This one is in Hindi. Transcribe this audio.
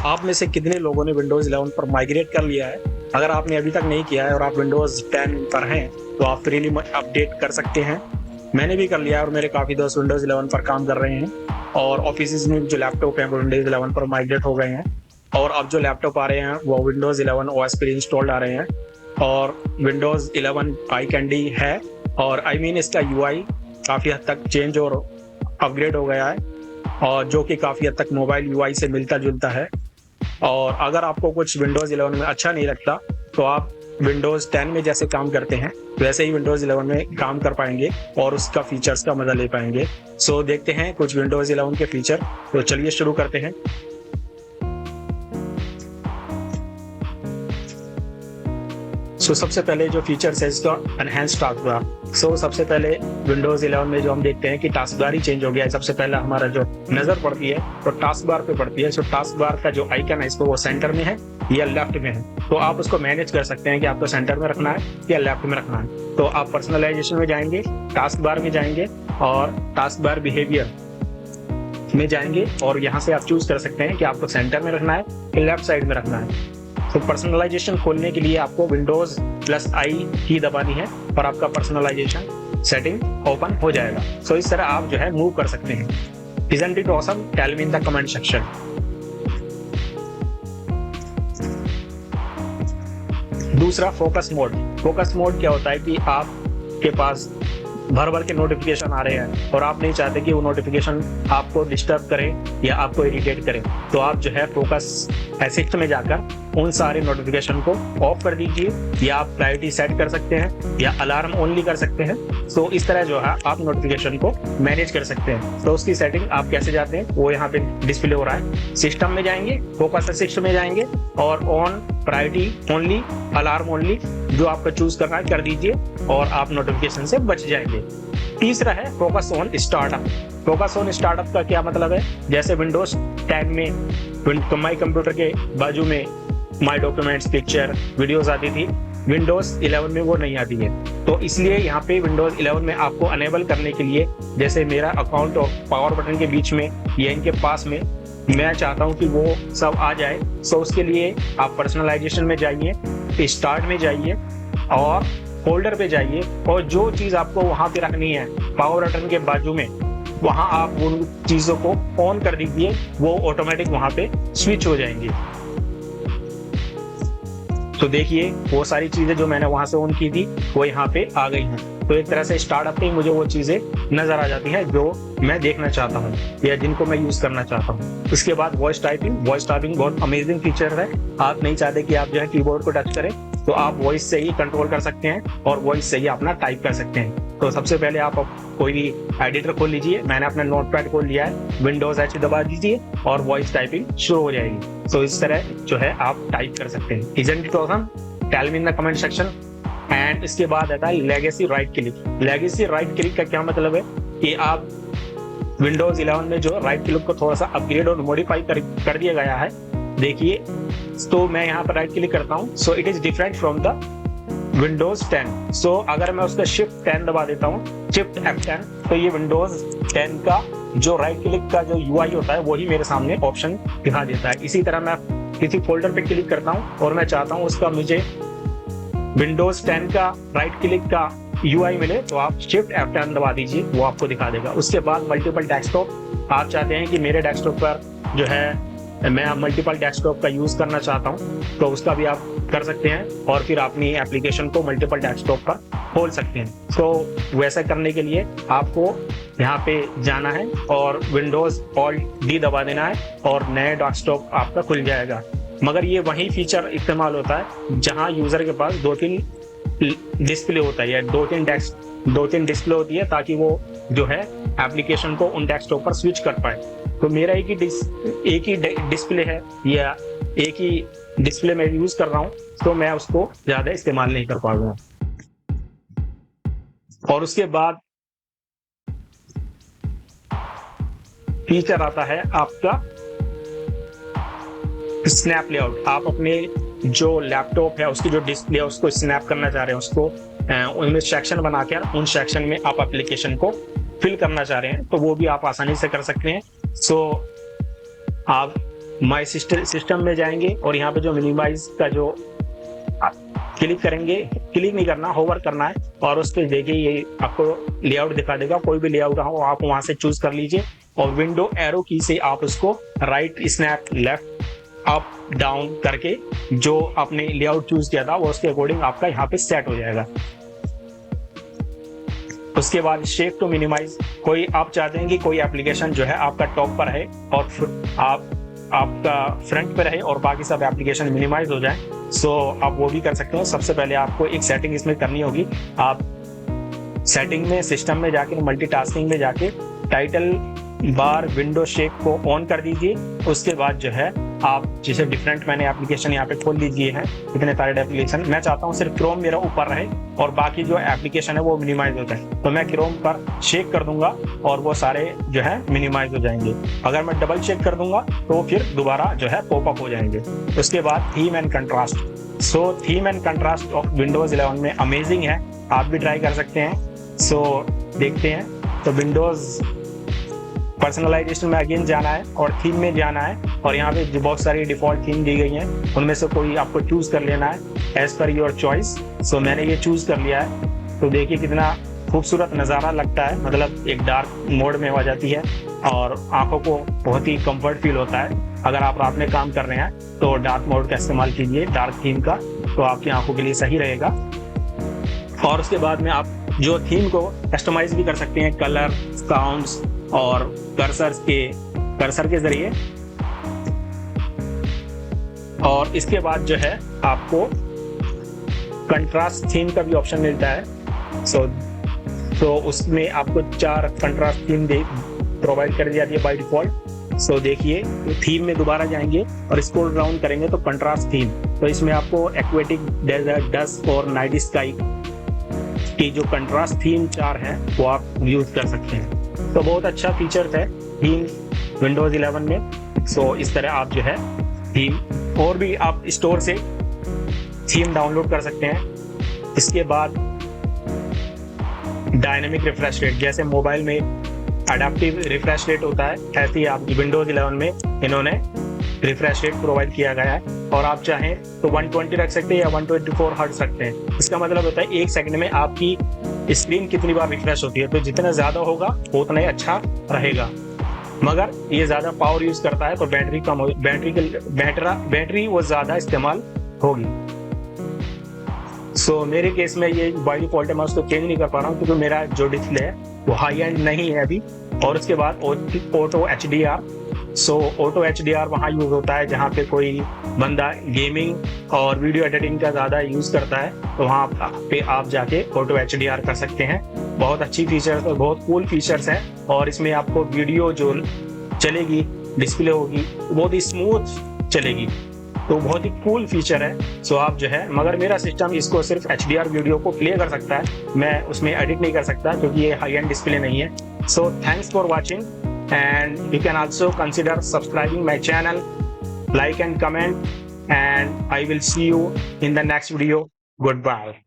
आप में से कितने लोगों ने विंडोज़ 11 पर माइग्रेट कर लिया है? अगर आपने अभी तक नहीं किया है और आप विंडोज़ 10 पर हैं, तो आप फ्रीली अपडेट कर सकते हैं। मैंने भी कर लिया है और मेरे काफ़ी दोस्त विंडोज़ 11 पर काम कर रहे हैं और ऑफिसेज़ में जो लैपटॉप हैं वो विंडोज़ 11 पर माइग्रेट हो गए हैं और अब जो लैपटॉप आ रहे हैं वो विंडोज़ 11 ओएस पर इंस्टॉल्ड आ रहे हैं और विंडोज़ 11 आई कैंडी है और आई मीन इसका यूआई काफ़ी हद तक चेंज और अपग्रेड हो गया है और जो कि काफ़ी हद तक मोबाइल यूआई से मिलता जुलता है। और अगर आपको कुछ विंडोज़ 11 में अच्छा नहीं लगता तो आप विंडोज़ 10 में जैसे काम करते हैं वैसे ही विंडोज़ 11 में काम कर पाएंगे और उसका फीचर्स का मजा ले पाएंगे। सो देखते हैं कुछ विंडोज़ 11 के फीचर। तो चलिए शुरू करते हैं। सबसे पहले जो फीचर्स है इसका एनहेंस टास्क बार। सबसे पहले विंडोज 11 में जो हम देखते हैं कि टास्क बार ही चेंज हो गया है। सबसे पहला हमारा जो नजर पड़ती है तो टास्क बार पे पड़ती है। टास्क बार का जो आइकन है इसको वो सेंटर में है या लेफ्ट में है, तो आप उसको मैनेज कर सकते हैं कि आपको सेंटर में रखना है या लेफ्ट में रखना है। तो आप पर्सनलाइजेशन में जाएंगे, टास्क बार में जाएंगे और टास्क बार बिहेवियर में जाएंगे और यहाँ से आप चूज कर सकते हैं कि आपको सेंटर में रखना है कि लेफ्ट साइड में रखना है। तो पर्सनलाइजेशन खोलने के लिए आपको विंडोज +I की दबानी है और आपका पर्सनलाइजेशन सेटिंग ओपन हो जाएगा। इस तरह आप जो है मूव कर सकते हैं। Isn't it awesome? Tell me in the comment section. दूसरा फोकस मोड। फोकस मोड क्या होता है कि आपके पास भर के नोटिफिकेशन आ रहे हैं और आप नहीं चाहते कि वो नोटिफिकेशन आपको डिस्टर्ब करें या आपको इरिटेट करें, तो आप जो है फोकस असिस्ट में जाकर उन सारे नोटिफिकेशन को ऑफ कर दीजिए या आप प्रायोरिटी सेट कर सकते हैं या अलार्म ओनली कर सकते हैं। इस तरह जो है आप नोटिफिकेशन को मैनेज कर सकते हैं। तो उसकी सेटिंग आप कैसे जाते हैं वो यहाँ पे डिस्प्ले हो रहा है। सिस्टम में जाएंगे, फोकस असिस्ट में जाएंगे और on, priority only, alarm only जो आपको चूज करना है कर दीजिए और आप नोटिफिकेशन से बच जाएंगे। तीसरा है focus on startup. Focus on startup का क्या मतलब है? जैसे विंडोज 10 में माई कंप्यूटर के बाजू में माई डॉक्यूमेंट्स, पिक्चर, वीडियोस आती थी, विंडोज 11 में वो नहीं आती है। तो इसलिए यहाँ पे विंडोज 11 में आपको अनेबल करने के लिए, जैसे मेरा अकाउंट और पावर बटन के बीच में या इनके पास में मैं चाहता हूँ कि वो सब आ जाए। उसके लिए आप पर्सनलाइजेशन में जाइए, स्टार्ट में जाइए और फोल्डर पे जाइए और जो चीज़ आपको वहाँ पे रखनी है पावर बटन के बाजू में, वहाँ आप उन चीज़ों को ऑन कर दीजिए, वो ऑटोमेटिक वहाँ पे स्विच हो जाएंगी। तो देखिए वो सारी चीजें जो मैंने वहां से ऑन की थी वो यहाँ पे आ गई हैं। तो एक तरह से स्टार्टअप में मुझे वो चीजें नजर आ जाती हैं जो मैं देखना चाहता हूँ या जिनको मैं यूज करना चाहता हूँ। उसके बाद वॉइस टाइपिंग बहुत अमेजिंग फीचर है। आप नहीं चाहते कि आप जो है कीबोर्ड को टच करें, तो आप वॉइस से ही कंट्रोल कर सकते हैं और वॉइस से ही अपना टाइप कर सकते हैं। तो सबसे पहले आप कोई भी एडिटर खोल लीजिए। मैंने अपना नोटपैड खोल लिया है, विंडोज H दबा दीजिए और वॉइस टाइपिंग शुरू हो जाएगी। इस तरह जो है आप टाइप कर सकते हैं। Isn't it awesome? Tell me in the comment section. And इसके बाद आता है legacy right click. Legacy right click का क्या मतलब है कि आप विंडोज 11 में जो राइट क्लिक को थोड़ा सा अपग्रेड और मॉडिफाई कर दिया गया है। देखिए, तो मैं यहाँ पर राइट क्लिक करता हूँ, so it is different from the Windows 10। अगर मैं उसका शिफ्ट 10 दबा देता हूँ, शिफ्ट F10, तो ये विंडोज 10 का जो राइट क्लिक का जो UI होता है वही मेरे सामने ऑप्शन दिखा देता है। इसी तरह मैं किसी फोल्डर पे क्लिक करता हूँ और मैं चाहता हूँ उसका मुझे विंडोज 10 का राइट क्लिक का UI मिले, तो आप शिफ्ट F10 दबा दीजिए, वो आपको दिखा देगा। उसके बाद मल्टीपल डेस्कटॉप, आप चाहते हैं कि मेरे डेस्कटॉप पर जो है मैं मल्टीपल डेस्कटॉप का यूज करना चाहता हूं, तो उसका भी आप कर सकते हैं और फिर अपनी एप्लीकेशन को मल्टीपल डेस्कटॉप पर खोल सकते हैं। वैसा करने के लिए आपको यहाँ पे जाना है और विंडोज Alt D दबा देना है और नया डेस्कटॉप आपका खुल जाएगा। मगर ये वही फीचर इस्तेमाल होता है जहां यूजर के पास 2-3 डिस्प्ले होता है या 2-3 डिस्प्ले होती है, ताकि वो जो है एप्लीकेशन को उन डेस्कटॉप पर स्विच कर पाए। तो मेरा एक ही डिस्प्ले है या एक ही डिस्प्ले में यूज कर रहा हूँ, तो मैं उसको ज्यादा इस्तेमाल नहीं कर पाऊंगा। और उसके बाद फीचर आता है आपका स्नैप लेआउट। आप अपने जो लैपटॉप है उसकी जो डिस्प्ले है उसको स्नैप करना चाह रहे हैं, उसको उनमें सेक्शन बनाकर उन सेक्शन में आप एप्लीकेशन को फिल करना चाह रहे हैं, तो वो भी आप आसानी से कर सकते हैं। आप माई सिस्टम में जाएंगे और यहाँ पे जो मिनिमाइज का जो क्लिक करेंगे, क्लिक नहीं करना, होवर करना है और उस पर देखिए ये आपको लेआउट दिखा देगा। कोई भी लेआउट हो आप वहां से चूज कर लीजिए और विंडो एरो की से आप उसको right snap left up down करके जो आपने लेआउट चूज किया था वो उसके अकॉर्डिंग आपका यहाँ पे सेट हो जाएगा। उसके बाद शेक टू मिनिमाइज, कोई आप चाहते हैं कि कोई एप्लीकेशन जो है आपका टॉप पर है और आपका फ्रंट पे रहे और बाकी सब एप्लीकेशन मिनिमाइज हो जाए, सो आप वो भी कर सकते हो। सबसे पहले आपको एक सेटिंग इसमें करनी होगी। आप सेटिंग में सिस्टम में जाके मल्टीटास्किंग में जाके टाइटल बार विंडो शेक को ऑन कर दीजिए। उसके बाद जो है आप जैसे डिफरेंट मैंने एप्लीकेशन यहाँ पे खोल लीजिए हैं, इतने सारे एप्लीकेशन। मैं चाहता हूँ सिर्फ क्रोम मेरा ऊपर रहे और बाकी जो एप्लीकेशन है वो मिनिमाइज हो जाए, तो मैं क्रोम पर शेक कर दूंगा और वो सारे जो है मिनिमाइज हो जाएंगे। अगर मैं डबल शेक कर दूंगा तो फिर दोबारा जो है पॉपअप हो जाएंगे। उसके बाद theme and contrast, so theme and contrast of Windows 11 में अमेजिंग है, आप भी ट्राई कर सकते हैं। सो देखते हैं, तो विंडोज पर्सनलाइजेशन में अगेन जाना है और थीम में जाना है और यहाँ पे बहुत सारी डिफॉल्ट थीम दी गई हैं, उनमें से कोई आपको चूज कर लेना है एज पर योर चॉइस। सो मैंने ये चूज कर लिया है। तो देखिए कितना खूबसूरत नज़ारा लगता है, मतलब एक डार्क मोड में हो जाती है और आंखों को बहुत ही कंफर्ट फील होता है। अगर आप रात में काम कर रहे हैं तो डार्क मोड का इस्तेमाल कीजिए, डार्क थीम का, तो आपकी आंखों के लिए सही रहेगा। और उसके बाद में आप जो थीम को कस्टमाइज भी कर सकते हैं कलर, साउंड्स और कर्सर के जरिए। और इसके बाद जो है आपको कंट्रास्ट थीम का भी ऑप्शन मिलता है। सो उसमें आपको 4 कंट्रास्ट थीम प्रोवाइड कर दी जाती है बाय डिफॉल्ट। सो देखिए थीम में दोबारा जाएंगे और स्क्रॉल डाउन करेंगे तो कंट्रास्ट थीम, तो इसमें आपको एक्वेटिक, डेजर्ट, डस्ट और नाइट स्काई की जो कंट्रास्ट थीम 4 है वो आप यूज कर सकते हैं। तो बहुत अच्छा फीचर है थीम विंडोज 11 में। सो इस तरह आप जो है थीम और भी आप स्टोर से थीम डाउनलोड कर सकते हैं। इसके बाद डायनेमिक रिफ्रेश रेट, जैसे मोबाइल में अडेप्टिव रिफ्रेश रेट होता है, ऐसे ही आपकी विंडोज 11 में इन्होंने रिफ्रेश रेट प्रोवाइड किया गया है। और आप चाहें तो 120 रख सकते हैं या 124 हर्ट्ज रखते हैं। इसका मतलब होता है 1 सेकंड में आपकी स्क्रीन कितनी बार रिफ्रेश होती है, तो जितना ज्यादा होगा उतना ही अच्छा रहेगा। मगर ये ज्यादा पावर यूज करता है तो बैटरी कम हो, बैटरी वो ज्यादा इस्तेमाल होगी। सो मेरे केस में ये बाय डिफॉल्ट है, मैं उसको चेंज नहीं कर पा रहा हूँ क्योंकि मेरा जो डिस्प्ले है वो हाई एंड नहीं है अभी। और उसके बाद ऑटो HDR, सो ऑटो HDR वहाँ यूज होता है जहाँ पे कोई बंदा गेमिंग और वीडियो एडिटिंग का ज़्यादा यूज करता है, तो वहाँ पे आप जाके ऑटो HDR कर सकते हैं। बहुत अच्छी फीचर्स और बहुत कूल फीचर्स हैं और इसमें आपको वीडियो जो चलेगी, डिस्प्ले होगी, बहुत ही स्मूथ चलेगी, तो बहुत ही कूल फीचर है। सो आप जो है, मगर मेरा सिस्टम इसको सिर्फ HDR वीडियो को प्ले कर सकता है, मैं उसमें एडिट नहीं कर सकता क्योंकि ये हाई एंड डिस्प्ले नहीं है। So thanks for watching and you can also consider subscribing my channel, like and comment, and I will see you in the next video. Goodbye.